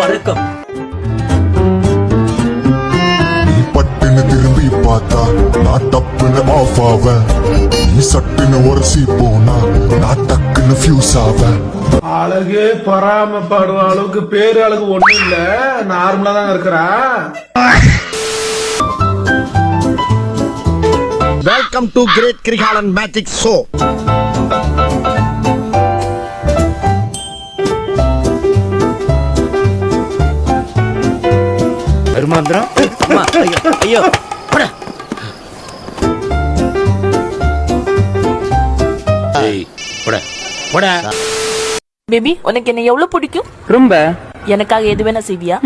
வணக்கம். பட்டுன்னு திரும்பி பார்த்தா நான் டப்புன்னு ஆஃப் ஆவேன். நீ சட்டுன்னு உரசி போனா நான் டக்குன்னு ஃபியூஸ் ஆவேன். அழகு பராமப்படுற அளவுக்கு பேரு அழகு ஒண்ணு இல்ல, நார்மலா தான் இருக்கிறா. Welcome to great Kirikalan magic show. வருமாந்திரம் ஐயோ பேபி, உனக்கு என்ன எவ்வளவு பிடிக்கும்? ரொம்ப. எனக்காக எது வேணா செய்வியா?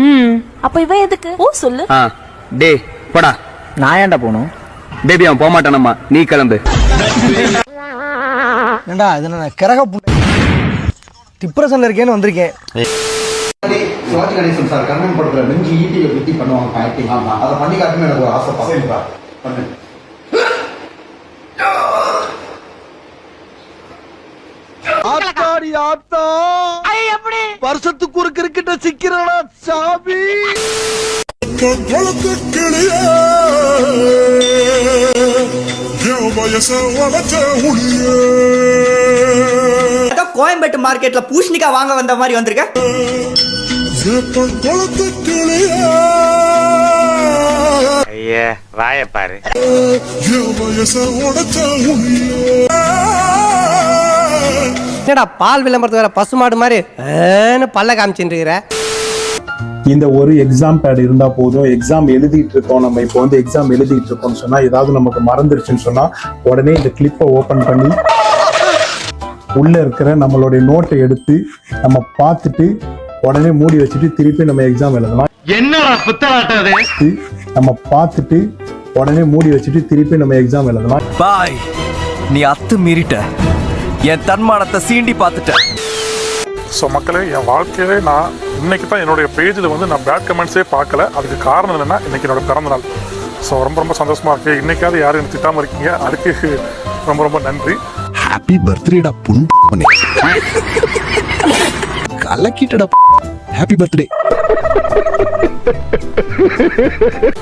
அப்ப இவ எதுக்கு? ஓ சொல்லு. டே போடா. நான் ஏன்டா போகணும்? பேபி அவன் போக மாட்டானம்மா, நீ கிளம்பு. ஏண்டா இது நான் கிரக டிப்ரெஷன்ல இருக்கேன்னு வந்திருக்கேன். சிவாஜி கணேசன் சார் கண்ணன் படத்துல நெஞ்சு ஈட்டியை குத்தி பண்ணுவாங்க ஆக்டிங். அதை பண்ணி காட்டுமே எனக்கு ஒரு ஆசை. பண்ணு. ஆத்தாடி ஆத்தா, வருஷத்துக்கு ஒரு கிரிக்கெட்ட சிக்கிறடா சாமி. கோயம்பேட்டு மார்க்கெட்ல பூசணிக்கா வாங்க வந்த மாதிரி வந்திருக்க. ஐயா வாய பாரு. என்னடா பால் விளம்பரத்து வேற பசுமாடு மாதிரி பல்ல காமிச்சுட்டு இருக்கிற. இந்த ஒரு எக்ஸாம் பேட் இருந்தா போதும். எக்ஸாம் எழுதிட்டு இருக்கோம், நம்ம இப்போ வந்து எக்ஸாம் எழுதிட்டு இருக்கோம்னு சொன்னா ஏதாவது நமக்கு மறந்துருச்சுன்னு சொன்னா உடனே இந்த கிளிப்பை ஓபன் பண்ணி உள்ள இருக்கிற நம்மளுடைய நோட்டை எடுத்து நம்ம பார்த்துட்டு உடனே மூடி வச்சுட்டு திருப்பி நம்ம எக்ஸாம் எழுதலாம். என்னடா புத்தலாட்டது? நம்ம பார்த்துட்டு உடனே மூடி வச்சுட்டு திருப்பி நம்ம எக்ஸாம் எழுதலாம். பாய், நீ அத்து மீறிட்ட, என் தன்மானத்தை சீண்டி பார்த்துட்ட. ஸோ மக்களே, என் வாழ்க்கையிலே நான் இன்னைக்கு தான் என்னுடைய பேஜில் வந்து நான் பேட் கமெண்ட்ஸே பார்க்கல. அதுக்கு காரணம் என்னென்னா இன்னைக்கு என்னோட பிறந்த நாள். ஸோ ரொம்ப ரொம்ப சந்தோஷமாக இருக்குது. இன்னைக்காவது யாரும் எனக்கு திட்டாமல் இருக்கீங்க, அதுக்கு ரொம்ப ரொம்ப நன்றி. ஹாப்பி பர்த்டேடா புண்ணு கலக்கிட்டடா. Happy birthday.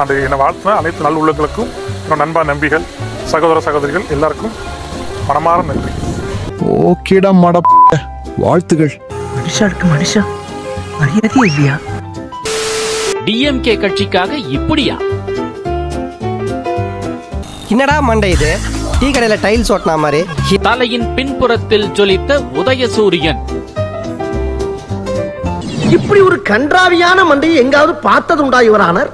அந்த என்னை வாழ்த்தின அனைத்து நல் உள்ளங்களுக்கும், என்னோட நண்பா நம்பிகள், சகோதர சகோதரிகள் எல்லாருக்கும் மனமார நன்றி. ஓகேடா மட வாழ்த்துகள். மனுஷாருக்கு மனுஷா மரியாதையே இல்லையா? டிஎம்கே கட்சிக்காக இப்படியா? என்னடா மண்டை இது? டீ கடையில டைல்ஸ் ஓட்டினா மாதிரி. தலையின் பின்புறத்தில் ஜொலித்த உதயசூரியன். இப்படி ஒரு கன்றாவியான மண்டையை எங்காவது பார்த்தது உண்டா இவரானர்?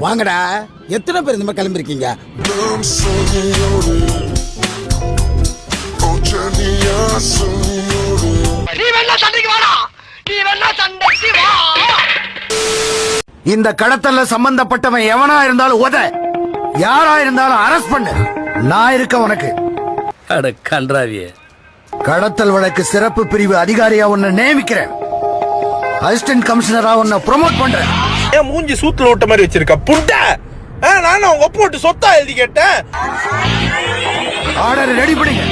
வாங்கடா, எத்தனை பேர் இந்த மாதிரி கிளம்பிருக்கீங்க? இந்த கடத்தல்ல சம்பந்தப்பட்டவன் எவனா இருந்தாலும் உத, யாரா இருந்தாலும் அரெஸ்ட் பண்ணு. நான் இருக்க உனக்கு. அட கன்றாவியே. கடத்தல் வழக்கு சிறப்பு பிரிவு அதிகாரியா உன்னை நியமிக்கிறேன். அசிஸ்டன்ட் கமிஷனரா உன்னை ப்ரொமோட் பண்றேன். ஏன் மூஞ்சி சூத்துல ஓட்ட மாதிரி வச்சிருக்க புண்ட? நான் உங்க போட்டு சொத்தா எழுதி கேட்டேன். ஆர்டர் ரெடி பண்ணுங்க.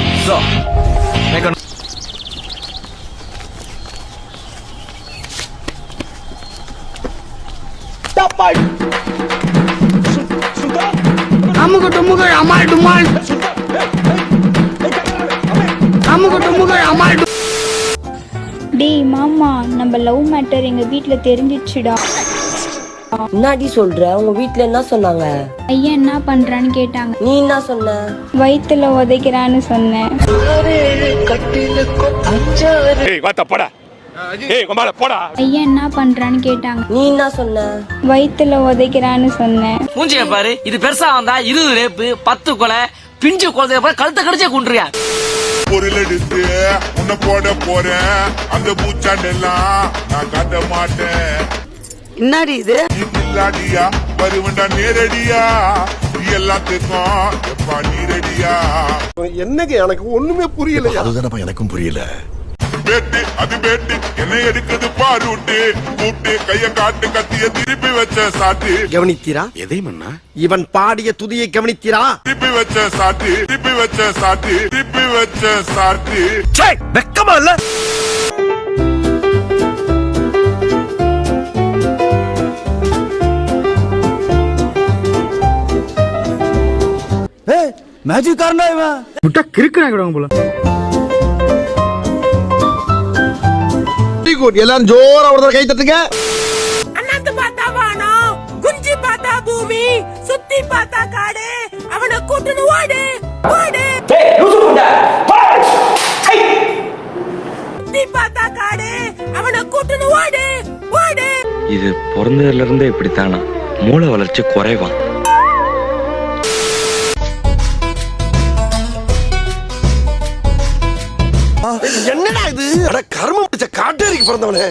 டேய் மாமா, நம்ம லவ் மேட்டர் எங்க வீட்ல தெரிஞ்சிச்சுடா. என்னடி சொல்ற? உங்க வீட்ல என்ன சொன்னாங்க? ஐயா என்ன பண்றான்னு கேட்டாங்க. நீ என்ன சொன்ன? வயித்துல உதைக்கிறான்னு சொன்னேன். ஐயா என்ன பண்றான்னு கேட்டாங்க. நீ என்ன சொன்ன? வயித்துல உதைக்கிறான்னு சொன்னேன். மூஞ்சிய பாரு, இது பெருசா வந்தா 20 ரேப்பு, 10 கொலை, பிஞ்சு குழந்தைய கழுத்தை கடிச்சே கொண்டுறியா? பொருள் எடுத்து உன்னை போட போறேன். அந்த பூச்சாண்டெல்லாம் நான் காட்ட மாட்டேன். என்னடி இது? இல்லாடியா வருவண்டா நேரடியா, எல்லாத்துக்கும் எப்பா நீரடியா. என்னங்க எனக்கு ஒண்ணுமே புரியல. அதுதானப்பா எனக்கும் புரியல. பேட்டு அது பேட்டு என்ன எடுக்குது பாருட்டு கூட்டு கைய காட்டு கத்திய திருப்பி வச்ச சாட்டு. கவனித்தீரா? எதை மண்ணா? இவன் பாடிய துதியை கவனித்தீரா? திருப்பி வச்ச சாட்டு திருப்பி வச்ச சாட்டு திருப்பி வச்ச சாட்டு. வெக்கமா இல்ல? மேஜிக் காரனா இவன் விட்டா கிறுக்கு நாக்கிடுவாங்க போல. எல்லாரும் ஜோரா ஒரு கை தட்டுங்க. அண்ணாந்து பார்த்தா வானம், குஞ்சி பார்த்தா பூமி, சுத்தி பார்த்தா காடு, அவனை கூட்டுன்னு ஓடு ஓடு. சுத்தி பார்த்தா காடு, அவனை கூட்டுன்னு ஓடு ஓடு. இது பிறந்ததுல இருந்தே இப்படித்தானா? மூளை வளர்ச்சி குறைவா? என்னடா இது? அட கர்மம் பிடிச்ச காட்டேரிக்கு பிறந்தவனே.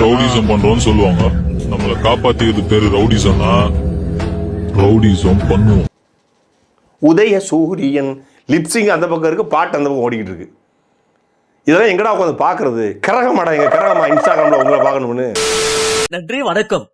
ரவுடிசம் பண்றோம்னு சொல்லுவாங்க. நம்மளை காப்பாத்திக்கிறது பேரு ரவுடிசம்னா ரவுடிசம் பண்ணுவோம். உதய சூரியன் லிப்சிங் அந்த பக்கம் இருக்கு, பாட்டு அந்த பக்கம் ஓடிக்கிட்டு இருக்கு. இதெல்லாம் எங்கடா உட்காந்து பாக்குறது? கரகமாடா, எங்க கரகமா இன்ஸ்டாகிராம்ல உங்களை பார்க்கணும்னு. நன்றி, வணக்கம்.